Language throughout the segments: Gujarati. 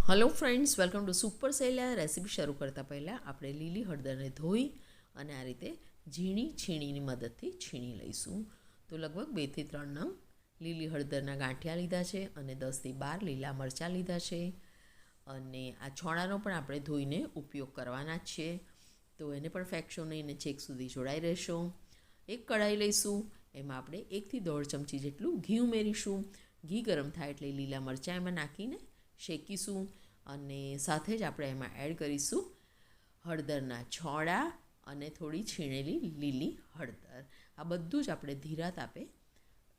Hello friends, welcome to super sale. आ रेसिपी शुरू करता पहला આપણે લીલી હળદરને ધોઈ અને આ રીતે ઝીણી છીણીની મદદથી છીણી લઈશું। તો લગભગ 2 થી 3 નંગ લીલી હળદરના ગાંઠિયા લીધા છે અને 10 થી 12 લીલા મરચાં લીધા છે અને આ છોણાનો પણ આપણે ધોઈને ઉપયોગ કરવાના છે। તો એને પણ ફેંકશો નહીં અને છેક સુધી જોડાઈ રહેશો। એક કઢાઈ લઈશું, એમાં આપણે 1 થી 1.5 ચમચી જેટલું ઘી ઉમેરીશું। ઘી ગરમ થાય એટલે લીલા મરચાં એમાં નાખીને શેકીશું અને સાથે જ આપણે એમાં એડ કરીશું હળદરના છોડા અને થોડી છીણેલી લીલી હળદર। આ બધું જ આપણે ધીરા તાપે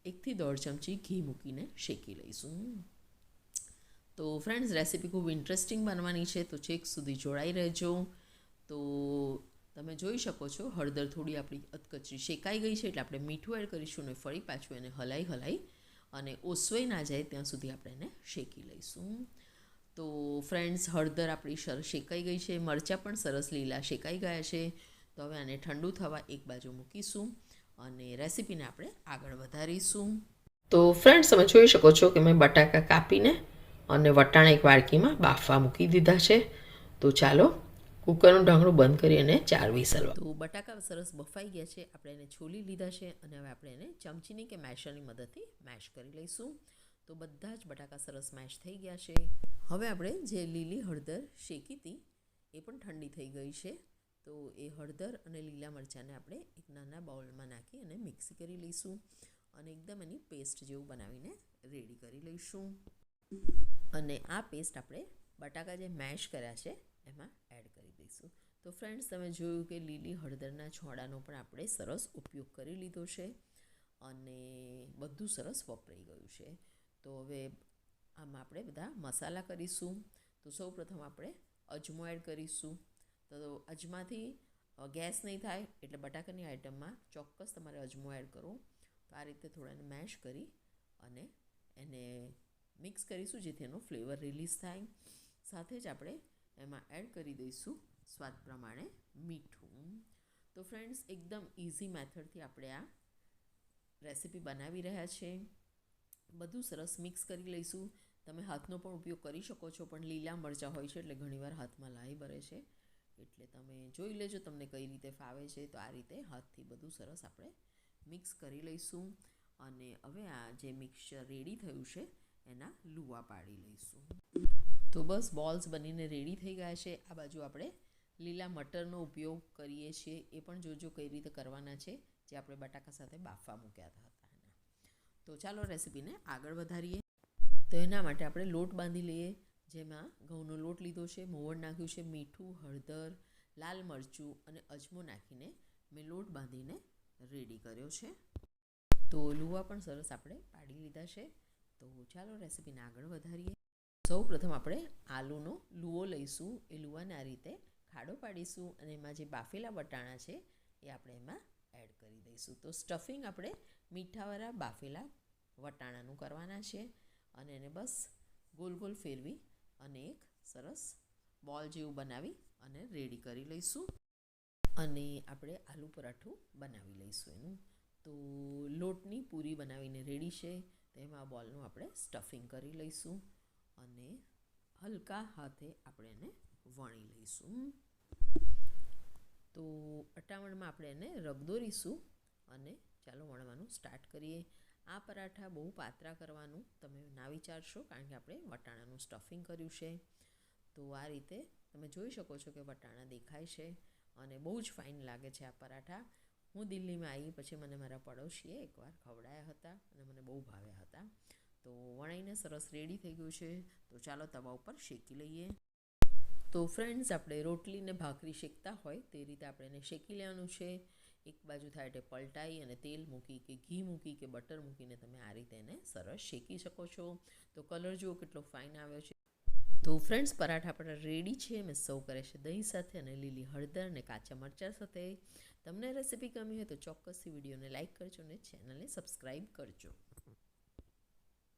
1 થી 1.5 ચમચી ઘી મૂકીને શેકી લઈશું। તો ફ્રેન્ડ્સ, રેસિપી ખૂબ ઇન્ટરેસ્ટિંગ બનવાની છે, તો છેક સુધી જોડાઈ રહેજો। તો તમે જોઈ શકો છો હળદર થોડી આપણી અધકચરી શેકાઈ ગઈ છે, એટલે આપણે મીઠું એડ કરીશું અને ફરી પાછું એને હલાઈ અને ઓસવાઈ ના જાય ત્યાં સુધી આપણે એને શેકી લઈશું। તો ફ્રેન્ડ્સ, હળદર આપણી સરસ શેકાઈ ગઈ છે, મરચાં પણ સરસ લીલા શેકાઈ ગયા છે। તો હવે આને ઠંડુ થવા એક બાજુ મૂકીશું અને રેસિપીને આપણે આગળ વધારીશું। તો ફ્રેન્ડ્સ, તમે જોઈ શકો છો કે મેં બટાકા કાપીને અને વટાણા એક વાડકીમાં બાફવા મૂકી દીધા છે। તો ચાલો કુકરનું ઢાંકણું બંધ કરી અને 4 વિસલ। તો બટાકા સરસ બફાઈ ગયા છે, આપણે એને છોલી લીધા છે અને હવે આપણે એને ચમચીની કે મેશરની મદદથી મેશ કરી લઈશું। તો બધા જ બટાકા સરસ મેશ થઈ ગયા છે। હવે આપણે જે લીલી હળદર શેકી હતી એ પણ ઠંડી થઈ ગઈ છે। તો એ હળદર અને લીલા મરચાંને આપણે એક નાના બાઉલમાં નાખી અને મિક્સી કરી લઈશું અને એકદમ એની પેસ્ટ જેવું બનાવીને રેડી કરી લઈશું। અને આ પેસ્ટ આપણે બટાકા જે મેશ કર્યા છે એમાં એડ કરી દઈશું। તો ફ્રેન્ડ્સ, તમે જોયું કે લીલી હળદરના છોડાનો પણ આપણે સરસ ઉપયોગ કરી લીધો છે અને બધું સરસ વપરાઈ ગયું છે। તો હવે આમાં આપણે બધા મસાલા કરીશું। તો સૌપ્રથમ આપણે અજમો એડ કરીશું। તો અજમાથી ગેસ નહીં થાય એટલે બટાકાની આઈટમમાં ચોક્કસ તમારે અજમો એડ કરવો। તો આ રીતે થોડાને મેશ કરી અને એને મિક્સ કરીશું જેથી એનો ફ્લેવર રિલીઝ થાય। સાથે જ આપણે એમાં એડ કરી દઈશું સ્વાદ પ્રમાણે મીઠું। તો ફ્રેન્ડ્સ, એકદમ ઇઝી મેથડથી આપણે આ રેસિપી બનાવી રહ્યા છે। બધું સરસ મિક્સ કરી લઈશું। તમે હાથનો પણ ઉપયોગ કરી શકો છો, પણ લીલા મરચાં હોય છે એટલે ઘણીવાર હાથમાં લાઈ ભરે છે, એટલે તમે જોઈ લેજો તમને કઈ રીતે ફાવે છે। તો આ રીતે હાથથી બધું સરસ આપણે મિક્સ કરી લઈશું અને હવે આ જે મિક્સચર રેડી થયું છે એના લુવા પાડી લઈશું। તો બસ બોલ્સ બનીને રેડી થઈ ગયા છે। આ બાજુ આપણે લીલા મટરનો ઉપયોગ કરીએ છીએ, એ પણ જોજો કઈ રીતે કરવાના છે, જે આપણે બટાકા સાથે બાફવા મૂક્યા હતા એના। તો ચાલો રેસિપીને આગળ વધારીએ। તો એના માટે આપણે લોટ બાંધી લઈએ, જેમાં ઘઉંનો લોટ લીધો છે, મોવણ નાખ્યું છે, મીઠું, હળદર, લાલ મરચું અને અજમો નાખીને મેં લોટ બાંધીને રેડી કર્યો છે। તો લુવા પણ સરસ આપણે પાડી લીધા છે। તો ચાલો રેસિપીને આગળ વધારીએ। સૌ પ્રથમ આપણે આલુનો લુવો લઈશું। એ લુવાને આ રીતે ખાડો પાડીશું અને એમાં જે બાફેલા વટાણા છે એ આપણે એમાં એડ કરી દઈશું। તો સ્ટફિંગ આપણે મીઠાવાળા બાફેલા વટાણાનું કરવાના છે અને એને બસ ગોલ ગોલ ફેરવી અને એક સરસ બોલ જેવું બનાવી અને રેડી કરી લઈશું અને આપણે આલુ પરાઠું બનાવી લઈશું એનું। તો લોટની પૂરી બનાવીને રેડી છે, તેમાં બોલનું આપણે સ્ટફિંગ કરી લઈશું અને હલકા હાથે આપણે એને વણી લઈશું। તો અટામણમાં આપણે એને રગદોરીશું અને ચાલો વણવાનું સ્ટાર્ટ કરીએ। આ પરાઠા બહુ પાતળા કરવાનું તમે ના વિચારશો, કારણ કે આપણે વટાણાનું સ્ટફિંગ કર્યું છે। તો આ રીતે તમે જોઈ શકો છો કે વટાણા દેખાય છે અને બહુ જ ફાઇન લાગે છે આ પરાઠા। હું દિલ્હીમાં આવી પછી મને મારા પડોશીએ એકવાર ખવડાયા હતા અને મને બહુ ભાવ્યા હતા। તો વણાઈને સરસ રેડી થઈ ગયું છે। તો ચાલો તવા ઉપર શેકી લઈએ। તો ફ્રેન્ડ્સ, આપણે રોટલી ને ભાખરી શેકતા હોય તે રીતે આપણે એને શેકી લેવાનું છે। એક બાજુ થાય એટલે પલટાઈ અને તેલ મૂકી કે ઘી મૂકી કે બટર મૂકીને તમે આ રીતે એને સરસ શેકી શકો છો। તો કલર જુઓ કેટલો ફાઇન આવ્યો છે। તો ફ્રેન્ડ્સ, પરાઠા આપણા રેડી છે। મેં સર્વ કરે છે દહીં સાથે અને લીલી હળદર અને કાચા મરચાં સાથે। તમને રેસિપી ગમી હોય તો ચોક્કસથી વિડીયોને લાઇક કરજો અને ચેનલને સબસ્ક્રાઈબ કરજો।